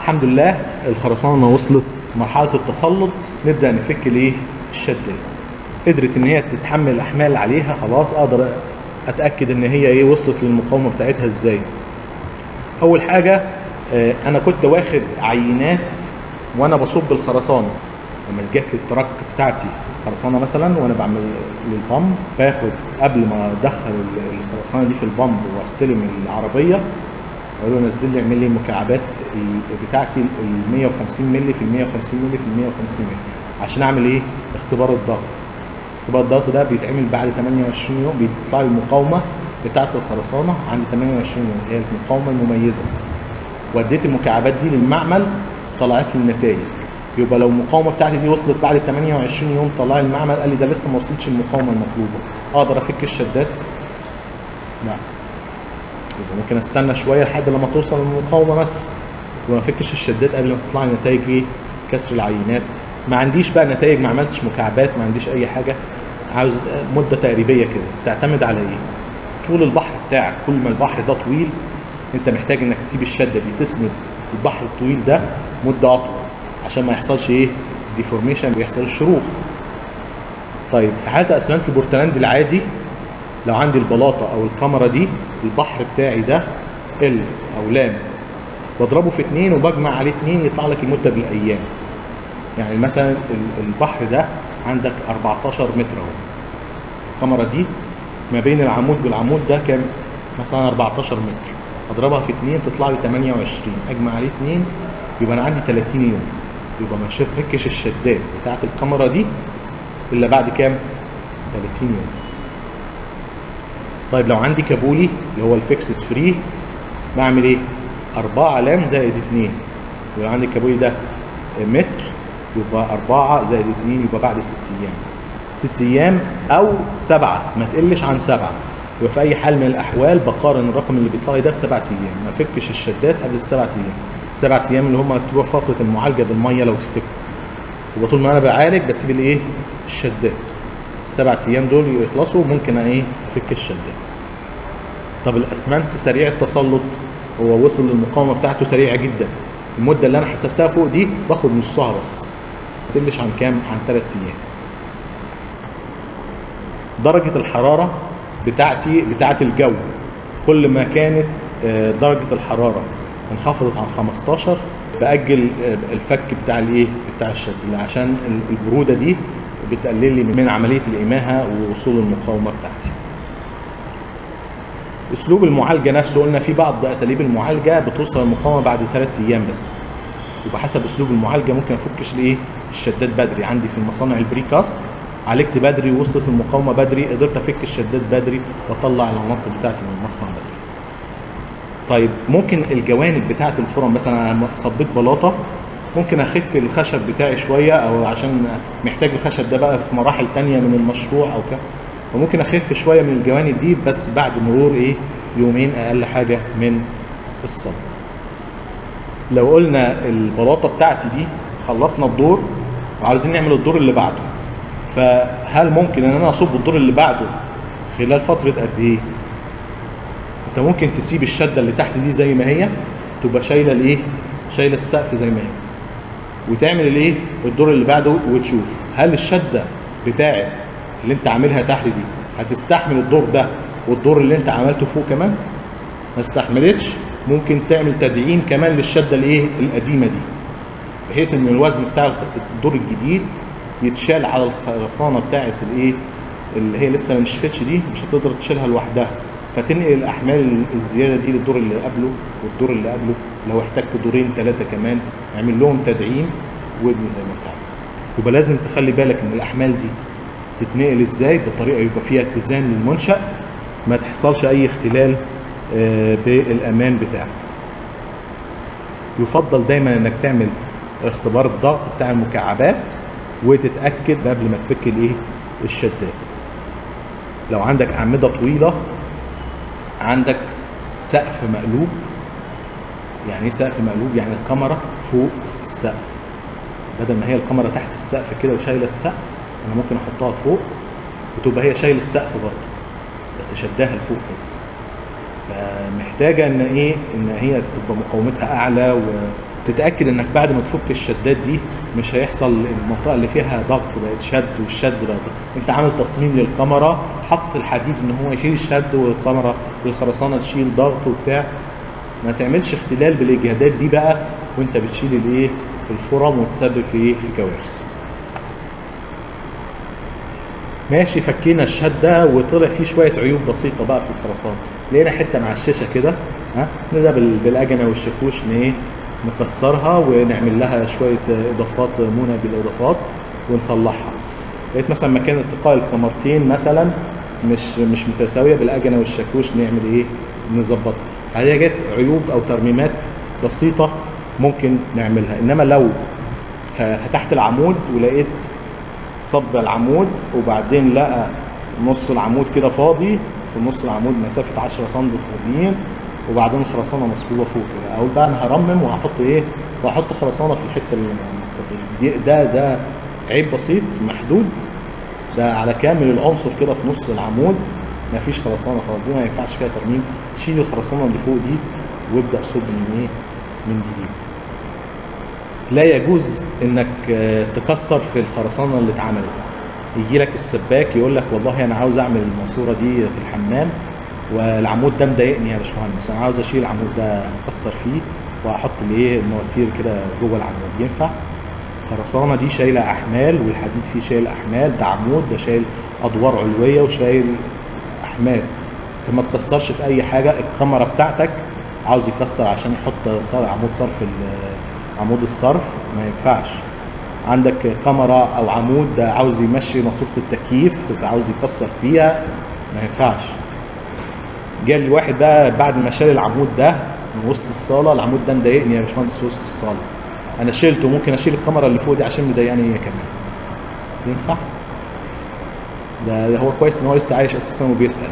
الحمد لله الخرسانه وصلت مرحله التسلط، نبدا نفك الايه الشدات. قدرت ان هي تتحمل الاحمال عليها، خلاص اقدر اتاكد ان هي ايه وصلت للمقاومه بتاعتها ازاي. اول حاجه انا كنت واخد عينات وانا بصب الخرسانه. لما جت التراك بتاعتي خرسانه مثلا وانا بعمل للبامب، باخد قبل ما ادخل الخرسانه دي في البامب واستلم العربيه، اقول له نزل لي اعمل لي المكعبات بتاعتي ال 150 مللي في ال 150 مللي في ال 150 مللي، عشان اعمل ايه اختبار الضغط. اختبار الضغط ده بيتعمل بعد 28 يوم، بيطلع لي المقاومه بتاعت الخرسانه عند 28 يوم، هي المقاومه المميزه. وديت المكعبات دي للمعمل، طلعت لي النتائج. يبقى لو المقاومه بتاعتي دي وصلت بعد 28 يوم، طلع لي المعمل قال لي ده لسه ما وصلتش المقاومه المطلوبه، اقدر افك الشدات؟ لا. يبقى ممكن استنى شويه لحد لما توصل المقاومه مثلا، وما افكش الشدات قبل ما تطلع لي نتائج ايه كسر العينات. ما عنديش بقى نتائج، ما عملتش مكعبات، ما عنديش اي حاجه، عاوز مده تقريبيه كده. تعتمد على ايه؟ طول البحر بتاعك. كل ما البحر ده طويل انت محتاج انك تسيب الشده دي تسند البحر الطويل ده مده اطول، عشان ما يحصلش ايه ديفورميشن، بيحصل الشروخ. طيب في حاله اسمنت البورتلاند العادي، لو عندي البلاطه او الكاميرا دي، البحر بتاعي ده ال او لام، بضربه في 2 وبجمع عليه 2 يطلع لك المده بالايام. يعني مثلا البحر ده عندك 14 متر اهو، الكاميرا دي ما بين العمود والعمود ده كام؟ مثلا 14 متر، اضربها في 2 تطلع لي 28، اجمع عليه 2 يبقى انا عندي 30 يوم. يبقى ما افكش الشدات بتاعت الكاميرا دي الا بعد كام؟ 30 يوم. طيب لو عندي كابولي اللي هو الفيكسد فري، بعمل ايه؟ 4 لام زائد 2. يبقى عندي الكابولي ده متر، يبقى 4 زائد 2 يبقى بعد 6 ايام. 6 ايام او 7، ما تقلش عن 7. يبقى في اي حال من الاحوال بقارن الرقم اللي بيطلع لي ده ب7 ايام، ما افكش الشدات قبل ال7 ايام. ال7 ايام اللي هم بتبقى فتره المعالجه بالميه لو تفتكروا. يبقى طول ما انا بعالج بسيب الايه؟ الشدات. ال7 ايام دول يخلصوا ممكن ايه؟ افك الشدات. طب الاسمنت سريع التسلط، هو وصل للمقاومه بتاعته سريعه جدا. المده اللي انا حسبتها فوق دي باخد نصها بس، ما تقلش عن كام؟ عن 3 ايام. درجه الحراره بتاعت الجو، كل ما كانت درجه الحراره انخفضت عن 15 باجل الفك بتاع الايه؟ بتاع الشد، عشان البروده دي بتقلل لي من عمليه الاماهه ووصول المقاومه بتاعتي. اسلوب المعالجه نفسه، قلنا في بعض اساليب المعالجه بتوصل المقاومه بعد 3 ايام بس. يبقى حسب اسلوب المعالجه ممكن افكش الايه؟ الشدات بدري. عندي في المصانع البريكاست عالجت بدري، وصلت المقاومه بدري، قدرت افك الشدات بدري واطلع العناصر بتاعتي من المصنع بدري. طيب ممكن الجوانب بتاعه الفرن، مثلا انا صبيت بلاطه، ممكن اخف الخشب بتاعي شويه، او عشان محتاج الخشب ده بقى في مراحل تانية من المشروع او كده، فممكن اخف شويه من الجوانب دي بس بعد مرور ايه؟ يومين اقل حاجه من الصب. لو قلنا البلاطه بتاعتي دي خلصنا الدور وعاوزين نعمل الدور اللي بعده، فهل ممكن ان انا اصب الدور اللي بعده خلال فتره قد ايه؟ انت ممكن تسيب الشده اللي تحت دي زي ما هي، تبقى شايله الايه؟ شايله السقف زي ما هي، وتعمل الايه؟ الدور اللي بعده، وتشوف هل الشده بتاعت اللي انت عاملها تحت دي هتستحمل الدور ده والدور اللي انت عملته فوق كمان. ما استحملتش، ممكن تعمل تدعيم كمان للشده الايه؟ القديمه دي، بحيث ان الوزن بتاع الدور الجديد يتشال على الخرسانه بتاعت الايه؟ اللي هي لسه ما نشفتش دي، مش هتقدر تشيلها لوحدها، فتنقل الاحمال الزياده دي للدور اللي قبله والدور اللي قبله. لو احتجت دورين 3 كمان اعمل لهم تدعيم وابني زي ما انت عارف. يبقى لازم تخلي بالك ان الاحمال دي تتنقل ازاي بطريقه يبقى فيها اتزان للمنشأ، ما تحصلش اي اختلال بالامان بتاعك. يفضل دايما انك تعمل اختبار الضغط بتاع المكعبات وتتاكد قبل ما تفك الايه؟ الشدات. لو عندك اعمده طويله، عندك سقف مقلوب. يعني ايه سقف مقلوب؟ يعني الكاميرا فوق السقف، بدل ما هي الكاميرا تحت السقف كده وشايله السقف، انا ممكن احطها فوق وتبقى هي شايله السقف برضه بس شداها لفوق كده. فمحتاجه ان ايه؟ ان هي تبقى مقاومتها اعلى تتاكد انك بعد ما تفك الشدات دي مش هيحصل المنطقه اللي فيها ضغط بقت شد، والشد بقى انت عامل تصميم للكاميرا حاطط الحديد ان هو يشيل الشد، والكاميرا الخرسانه تشيل ضغط وبتاع. ما تعملش اختلال بالاجهادات دي بقى وانت بتشيل الايه الفرم وتسبب في ايه في كوارث. ماشي، فكينا الشده وطلع فيه شويه عيوب بسيطه بقى في الخرسانه، لقينا حته مع الشاشه كده، ها نبدا بالاجنه والشاكوش ايه نكسرها ونعمل لها شويه اضافات منى بالاضافات ونصلحها. لقيت مثلا مكان التقاء الكاميرتين مثلا مش متساويه بالاجنه والشاكوش، نعمل ايه نظبطها. هذه جت عيوب او ترميمات بسيطه ممكن نعملها. انما لو فتحت العمود ولقيت صب العمود وبعدين لقى نص العمود كده فاضي، في نص العمود مسافه 10 سم فاضيين، وبعدين الخرسانه مصبوبه فوق كده، اقول بقى انا هرمم وهحط ايه وهحط خرسانه في الحته اللي متصبه. ده عيب بسيط محدود، ده على كامل العنصر كده في نص العمود مفيش خرسانه خالص، دي ما ينفعش فيها ترميم. شيل الخرسانه اللي فوق دي وابدا صب من ايه من جديد. لا يجوز انك تكسر في الخرسانه اللي اتعملت. يجي لك السباك يقول لك والله انا عاوز اعمل الماسوره دي في الحمام والعمود ده مضايقني يا باشمهندس، انا عاوز اشيل العمود ده اكسر فيه واحط الايه المواسير كده جوه العمود. ينفع؟ الخرسانه دي شايله احمال والحديد فيه شايل احمال، ده عمود ده شايل ادوار علويه وشايل احمال، فما تكسرش في اي حاجه. الكاميرا بتاعتك عاوز يكسر عشان يحط عمود صرف عمود الصرف ما ينفعش. عندك كاميرا او عمود ده عاوز يمشي ماسوره التكييف عاوز يكسر فيها ما ينفعش. جه الواحد بقى بعد ما شال العمود ده من وسط الصاله، العمود ده مضايقني يا باشمهندس في وسط الصاله، انا شلته ممكن اشيل الكاميرا اللي فوق دي عشان مضايقاني هي كمان. ينفع؟ ده هو كويس ان هو لسه عايش اساسا وبيسال.